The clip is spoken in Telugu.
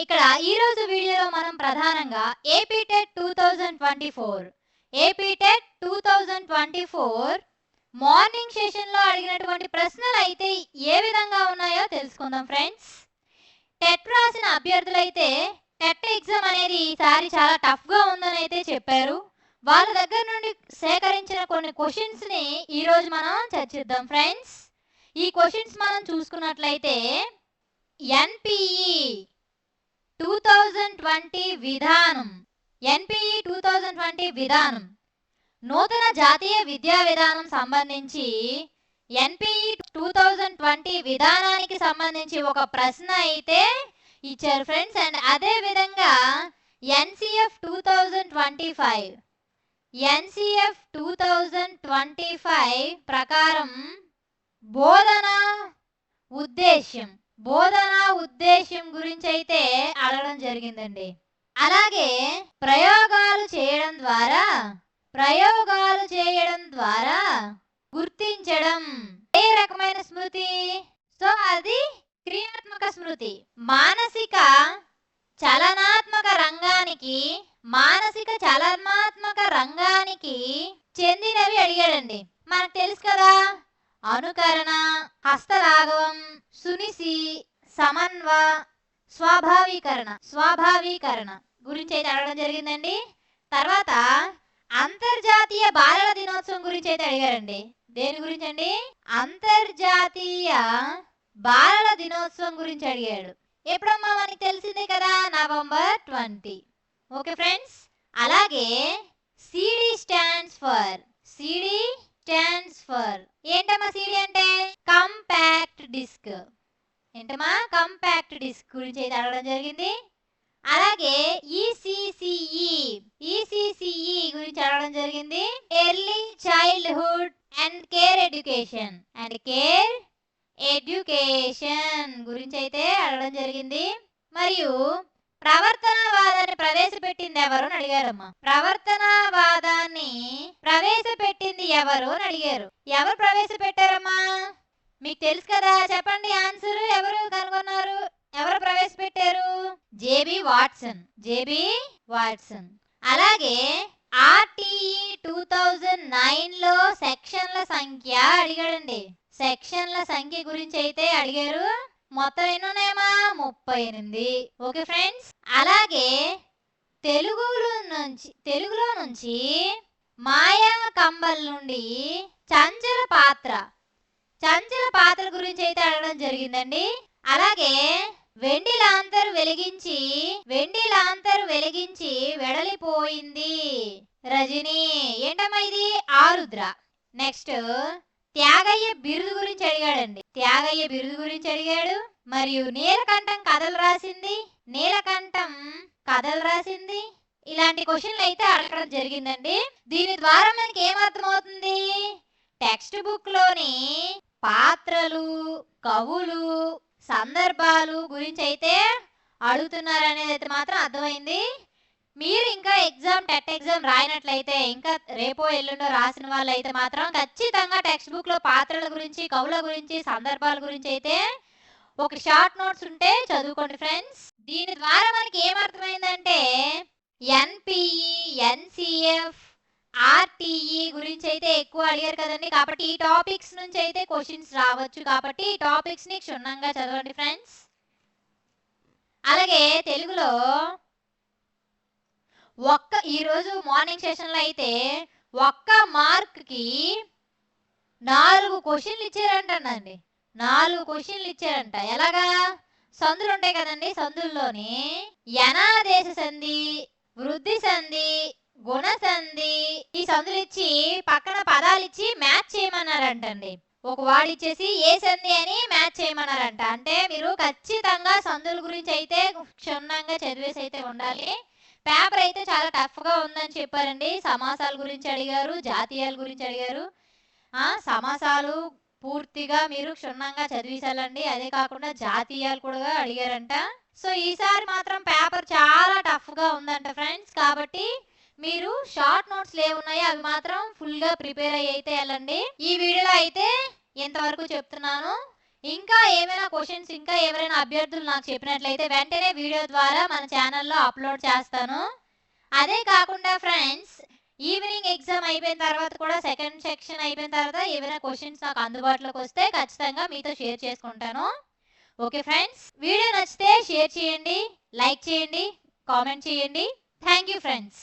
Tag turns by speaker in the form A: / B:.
A: ఇక్కడ ఈ రోజు వీడియోలో మనం ప్రధానంగా ఏపీ టెట్ 2024 మార్నింగ్ సెషన్లో అడిగినటువంటి ప్రశ్నలు అయితే ఏ విధంగా ఉన్నాయో తెలుసుకుందాం ఫ్రెండ్స్. టెట్ రాసిన అభ్యర్థులు అయితే టెట్ ఎగ్జామ్ అనేది ఈసారి చాలా టఫ్గా ఉందని అయితే చెప్పారు. వాళ్ళ దగ్గర నుండి సేకరించిన కొన్ని క్వశ్చన్స్ని ఈరోజు మనం చర్చిద్దాం ఫ్రెండ్స్. ఈ క్వశ్చన్స్ మనం చూసుకున్నట్లయితే ఎన్పిఈ 2020 విధానం నూతన జాతీయ విద్యా విధానం సంబంధించి ఎన్పిఈ 2020 విధానానికి సంబంధించి ఒక ప్రశ్న అయితే ఇచ్చారు ఫ్రెండ్స్. అండ్ అదే విధంగా ఎన్సిఎఫ్ 2025 ప్రకారం బోధనా ఉద్దేశ్యం గురించి అయితే అడగడం జరిగిందండి. అలాగే ప్రయోగాలు చేయడం ద్వారా గుర్తించడం ఏ రకమైన స్మృతి? సో అది క్రియాత్మక స్మృతి. మానసిక చలనాత్మక రంగానికి చెందినవి అడిగాడండి. మనకు తెలుసు కదా, అనుకరణ, హస్తలాఘవం, సునిసి, సమన్వ, స్వాభావీకరణ గురించి అయితే అడగడం జరిగిందండి. తర్వాత అంతర్జాతీయ బాలల దినోత్సవం గురించి అయితే అడిగారండి. దేని గురించి అండి? అంతర్జాతీయ బాలల దినోత్సవం గురించి అడిగాడు. ఎప్పుడమ్మా మనకి తెలిసిందే కదా, నవంబర్ 20. Okay friends. అలాగే సిడి స్టాండ్స్ ఫర్ ఏంటమ్మా? సిడి అంటే కంపాక్ట్ డిస్క్. ఏంటమ్మా? కంపాక్ట్ డిస్క్ గురించి అయితే అడగడం జరిగింది. అలాగే ఈసీసీఈ గురించి అడగడం జరిగింది. Early childhood and care education గురించి అయితే అడగడం జరిగింది. మరియు ప్రవర్తనవాదాన్ని ప్రవేశపెట్టింది ఎవరు అని అడిగారమ్మా. ప్రవర్తనవాదాన్ని ప్రవేశపెట్టింది ఎవరు అని అడిగారు. ఎవరు ప్రవేశపెట్టారమ్మా? మీకు తెలుసు కదా, చెప్పండి ఆన్సర్. ఎవరు కనుగొన్నారు? ఎవరు ప్రవేశపెట్టారు? JB Watson. అలాగే ఆర్టీఈ 2009లో సెక్షన్ల సంఖ్య అడిగాడండి. సెక్షన్ల సంఖ్య గురించి అయితే అడిగారు. మొత్తం ఎన్ని ఉన్నాయమ్మా? 38. Okay friends. అలాగే తెలుగులో నుంచి మాయా కంబల్ నుండి చంచల పాత్ర గురించి అయితే అడగడం జరిగిందండి. అలాగే వెండి లాంతరు వెలిగించి వెడలిపోయింది రజని. ఏంటమ్మా ఇది? ఆరుద్ర. నెక్స్ట్ త్యాగయ్య బిరుదు గురించి అడిగాడు. మరియు నీలకంఠం కథలు రాసింది. ఇలాంటి క్వశ్చన్లు అయితే అడగడం జరిగిందండి. దీని ద్వారా మనకి ఏమర్థమవుతుంది? టెక్స్ట్ బుక్ లోని పాత్రలు, కవులు, సందర్భాలు గురించి అయితే అడుగుతున్నారు అనేది అయితే మాత్రం అర్థమైంది. మీరు ఇంకా టెట్ ఎగ్జామ్ రాయినట్లయితే, ఇంకా రేపో ఎల్లుండో రాసిన వాళ్ళు అయితే మాత్రం ఖచ్చితంగా టెక్స్ట్ బుక్ లో పాత్రల గురించి, కవుల గురించి, సందర్భాల గురించి అయితే ఒక షార్ట్ నోట్స్ ఉంటే చదువుకోండి ఫ్రెండ్స్. దీని ద్వారా మనకి ఏమర్థమైందంటే ఎన్పిఈ, ఎన్సిఎఫ్, ఆర్టీఈ గురించి అయితే ఎక్కువ అడిగారు కదండి. కాబట్టి ఈ టాపిక్స్ నుంచి అయితే క్వశ్చన్స్ రావచ్చు. కాబట్టి ఈ టాపిక్స్ ని క్షుణ్ణంగా చదవండి ఫ్రెండ్స్. అలాగే తెలుగులో ఈరోజు మార్నింగ్ సెషన్లో అయితే ఒక్క మార్క్కి 4 క్వశ్చన్లు ఇచ్చారంటండి. 4 క్వశ్చన్లు ఇచ్చారంట. ఎలాగా? సందులు ఉంటాయి కదండి, సందుల్లోని యనాదేశ సంధి, వృద్ధి సంధి, గుణ సంధి, ఈ సందులు ఇచ్చి పక్కన పదాలు ఇచ్చి మ్యాచ్ చేయమన్నారంటండి. ఒక వాడు ఇచ్చేసి ఏ సంధి అని మ్యాచ్ చేయమన్నారంట. అంటే మీరు ఖచ్చితంగా సందుల గురించి అయితే క్షుణ్ణంగా చదివేసి అయితే ఉండాలి. పేపర్ అయితే చాలా టఫ్గా ఉందని చెప్పారండి. సమాసాల గురించి అడిగారు, జాతీయాల గురించి అడిగారు. సమాసాలు పూర్తిగా మీరు క్షుణ్ణంగా చదివేసాలండి. అదే కాకుండా జాతీయాలు కూడా అడిగారంట. సో ఈసారి మాత్రం పేపర్ చాలా టఫ్గా ఉందంట ఫ్రెండ్స్. కాబట్టి మీరు షార్ట్ నోట్స్ ఏమున్నాయో అవి మాత్రం ఫుల్గా ప్రిపేర్ అయ్యి అయితే వెళ్ళండి. ఈ వీడియోలో అయితే ఎంతవరకు చెప్తున్నాను. ఇంకా ఏమైనా క్వశ్చన్స్ ఇంకా ఎవరైనా అభ్యర్థులు నాకు చెప్పినట్లయితే వెంటనే వీడియో ద్వారా మన ఛానల్లో అప్లోడ్ చేస్తాను. అదే కాకుండా ఫ్రెండ్స్, ఈవినింగ్ ఎగ్జామ్ అయిపోయిన తర్వాత కూడా సెకండ్ సెక్షన్ అయిపోయిన తర్వాత ఏమైనా క్వశ్చన్స్ నాకు అందుబాటులోకి వస్తే ఖచ్చితంగా మీతో షేర్ చేసుకుంటాను. ఓకే ఫ్రెండ్స్, వీడియో నచ్చితే షేర్ చేయండి, లైక్ చేయండి, కామెంట్ చేయండి. Thank you friends.